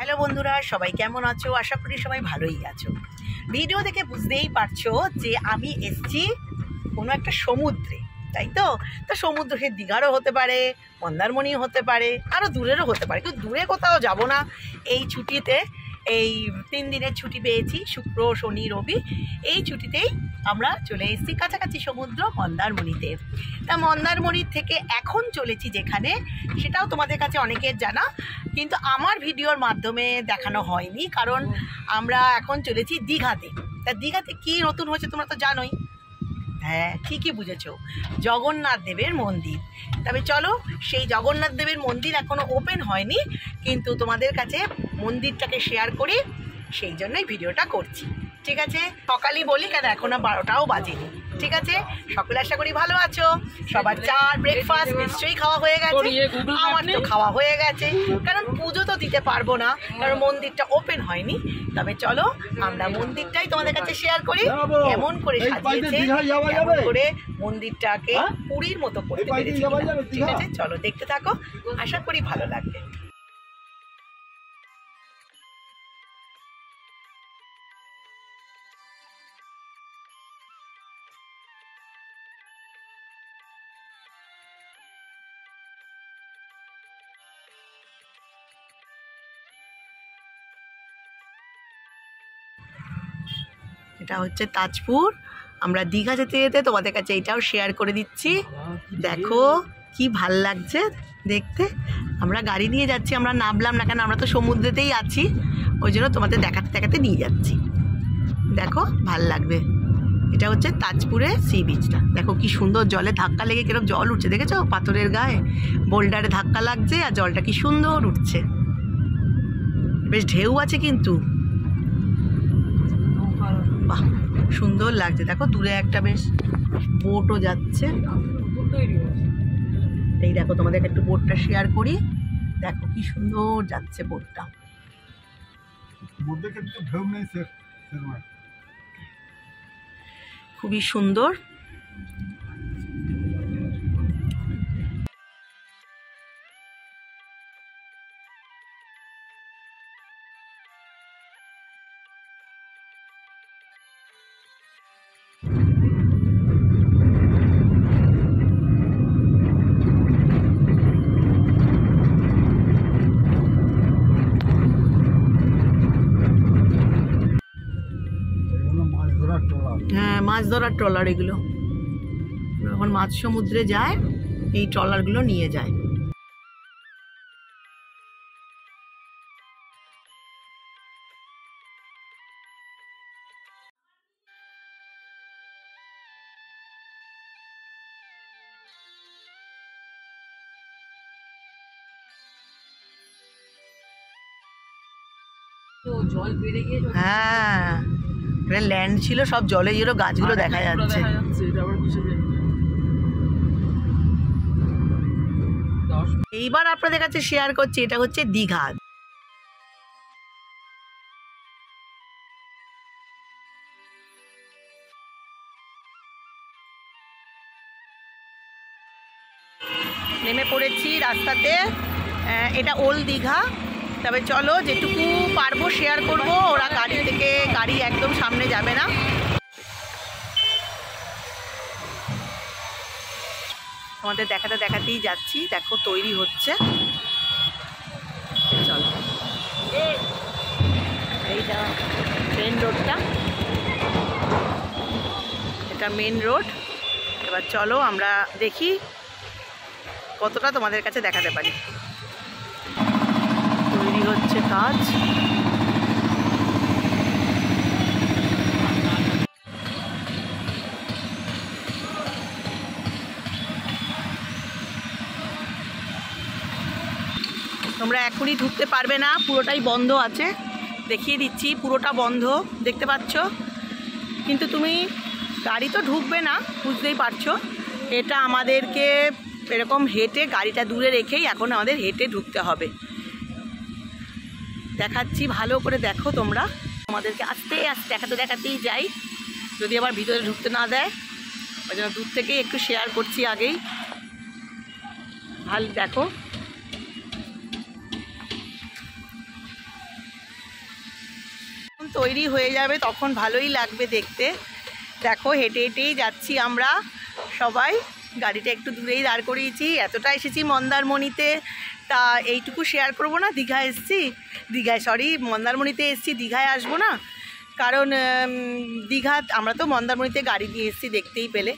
Hello বন্ধুরা, সবাই কেমন আছো? আশা করি সবাই ভালোই আছো। ভিডিও দেখে বুঝতেই পারছো যে আমি এসছি কোনো একটা সমুদ্রে, তাই তো? তো সমুদ্র সে দীঘারও হতে পারে, মন্দারমণিও হতে পারে, আরও দূরেরও হতে পারে, কিন্তু দূরে কোথাও যাব না। এই ছুটিতে, এই 3 দিনের ছুটি পেয়েছি, শুক্র শনি রবি, এই ছুটিতেই আমরা চলে এসেছি কাছাকাছি সমুদ্র মন্দারমণিতে। তা মন্দারমণির থেকে এখন চলেছি যেখানে, সেটাও তোমাদের কাছে অনেকের জানা, কিন্তু আমার ভিডিওর মাধ্যমে দেখানো হয়নি, কারণ আমরা এখন চলেছি দীঘাতে। তা দীঘাতে কী নতুন হয়েছে তোমরা তো জানোই। হ্যাঁ, ঠিকই বুঝেছো, জগন্নাথ দেবের মন্দির। তবে চলো, সেই জগন্নাথ দেবের মন্দির এখনও ওপেন হয়নি, কিন্তু তোমাদের কাছে মন্দিরটাকে শেয়ার করি, সেই জন্যই ভিডিওটা করছি। ঠিক আছে, সকালই বলি কেন, এখন আর 12টাও বাজেনি। ঠিক আছে, সকলে আশা করি ভালো আছো। সবার চার ব্রেকফাস্ট নিশ্চয়ই খাওয়া হয়ে গেছে, আমার তো খাওয়া হয়ে গেছে, কারণ পুজো তো দিতে পারবো না, কারণ মন্দিরটা ওপেন হয়নি। তবে চলো, আমরা মন্দিরটাই তোমাদের কাছে শেয়ার করি, কেমন করে সাজিয়েছে, কেমন করে মন্দিরটাকে পুরীর মতো করতে পেরেছে। ঠিক আছে, চলো দেখতে থাকো, আশা করি ভালো লাগবে। এটা হচ্ছে তাজপুর। আমরা দীঘা যেতে যেতে তোমাদের কাছে এটাও শেয়ার করে দিচ্ছি। দেখো কি ভাল লাগছে দেখতে। আমরা গাড়ি নিয়ে যাচ্ছি, আমরা নামলাম না, কেন আমরা তো সমুদ্রেতেই আছি, ওই জন্য তোমাদের দেখাতে দেখাতে নিয়ে যাচ্ছি। দেখো ভাল লাগবে। এটা হচ্ছে তাজপুরে সি বিচটা। দেখো কি সুন্দর, জলে ধাক্কা লেগে কিরকম জল উঠছে, দেখেছো? পাথরের গায়ে বোল্ডারে ধাক্কা লাগছে আর জলটা কি সুন্দর উঠছে, বেশ ঢেউ আছে কিন্তু, বাহ সুন্দর লাগছে। দেখো দূরে একটা বেশ বোটও যাচ্ছে। এই দেখো, তোমাদেরকে একটু বোটটা শেয়ার করি, দেখো কি সুন্দর যাচ্ছে বোটটা। খুবই সুন্দর। হ্যাঁ, মাছ ধরার ট্রলার এগুলো, যখন মাছ সমুদ্রে যায় এই ট্রলারগুলো নিয়ে যায়। হ্যাঁ, এটা ল্যান্ড ছিল, সব জলে জলে গাছগুলো দেখা যাচ্ছে। এইবার আপনাদের কাছে শেয়ার করছি, এটা হচ্ছে দীঘা। নেমে পড়েছি রাস্তাতে, এটা ওল্ড দীঘা। তবে চলো, যেটুকু পারবো শেয়ার করব। ওরা গাড়ি একদম সামনে যাবে না। তোমাদের দেখাতে দেখাতেই যাচ্ছি। দেখো তৈরি হচ্ছে, চলো। এইটা মেন রোডটা, এটা মেন রোড। এবার চলো আমরা দেখি কতটা তোমাদের কাছে দেখাতে পারি। তৈরি হচ্ছে কাজ। তোমরা এখনই ঢুকতে পারবে না, পুরোটাই বন্ধ আছে। দেখিয়ে দিচ্ছি, পুরোটা বন্ধ, দেখতে পাচ্ছ। কিন্তু তুমি গাড়ি তো ঢুকবে না, বুঝতেই পারছো। এটা আমাদেরকে এরকম হেঁটে, গাড়িটা দূরে রেখেই এখন আমাদের হেঁটে ঢুকতে হবে। দেখাচ্ছি, ভালো করে দেখো তোমরা। আমাদেরকে আস্তে আস্তে দেখাতেই যাই, যদি আবার ভিতরে ঢুকতে না দেয়, ওই জন্য দূর থেকেই একটু শেয়ার করছি আগেই। ভালো দেখো, তৈরি হয়ে যাবে তখন ভালোই লাগবে দেখতে। দেখো হেঁটে হেঁটেই যাচ্ছি আমরা সবাই, গাড়িটা একটু দূরেই দাঁড় করিয়েছি। এতটা এসেছি মন্দারমণিতে, তা এইটুকু শেয়ার করবো না? দীঘা এসেছি, মন্দারমণিতে এসেছি, দীঘায় আসবো না? কারণ দীঘা আমরা তো মন্দারমণিতে গাড়ি নিয়ে এসেছি, দেখতেই পেলে,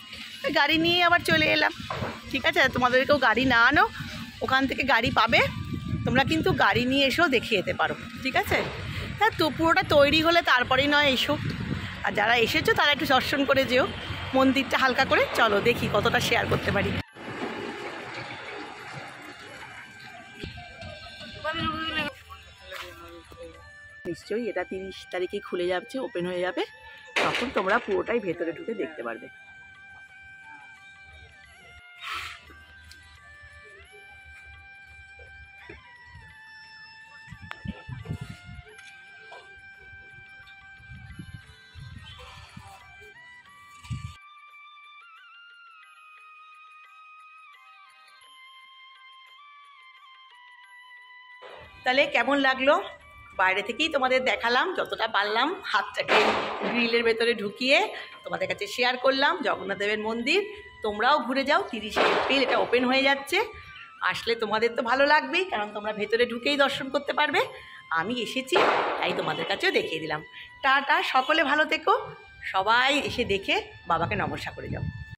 গাড়ি নিয়ে আবার চলে এলাম। ঠিক আছে, তোমাদেরকেও গাড়ি না আনো, ওখান থেকে গাড়ি পাবে, তোমরা কিন্তু গাড়ি নিয়ে এসেও দেখে যেতে পারো। ঠিক আছে, হ্যাঁ, তো পুরোটা তৈরি হলে তারপরেই নয় এসো। আর যারা এসেছো তারা একটু দর্শন করে যেও মন্দিরটা হালকা করে। চলো দেখি কতটা শেয়ার করতে পারি। নিশ্চয়ই এটা 30 তারিখেই খুলে যাচ্ছে, ওপেন হয়ে যাবে, তখন তোমরা পুরোটাই ভেতরে ঢুকে দেখতে পারবে। তাহলে কেমন লাগলো? বাইরে থেকেই তোমাদের দেখালাম যতটা পারলাম, হাতটাকে গ্রিলের ভেতরে ঢুকিয়ে তোমাদের কাছে শেয়ার করলাম জগন্নাথ দেবের মন্দির। তোমরাও ঘুরে যাও, 30শে এপ্রিল এটা ওপেন হয়ে যাচ্ছে। আসলে তোমাদের তো ভালো লাগবেই, কারণ তোমরা ভেতরে ঢুকেই দর্শন করতে পারবে। আমি এসেছি তাই তোমাদের কাছেও দেখিয়ে দিলাম। টাটা, সকলে ভালো থেকো, সবাই এসে দেখে বাবাকে নমস্কার করে যাও।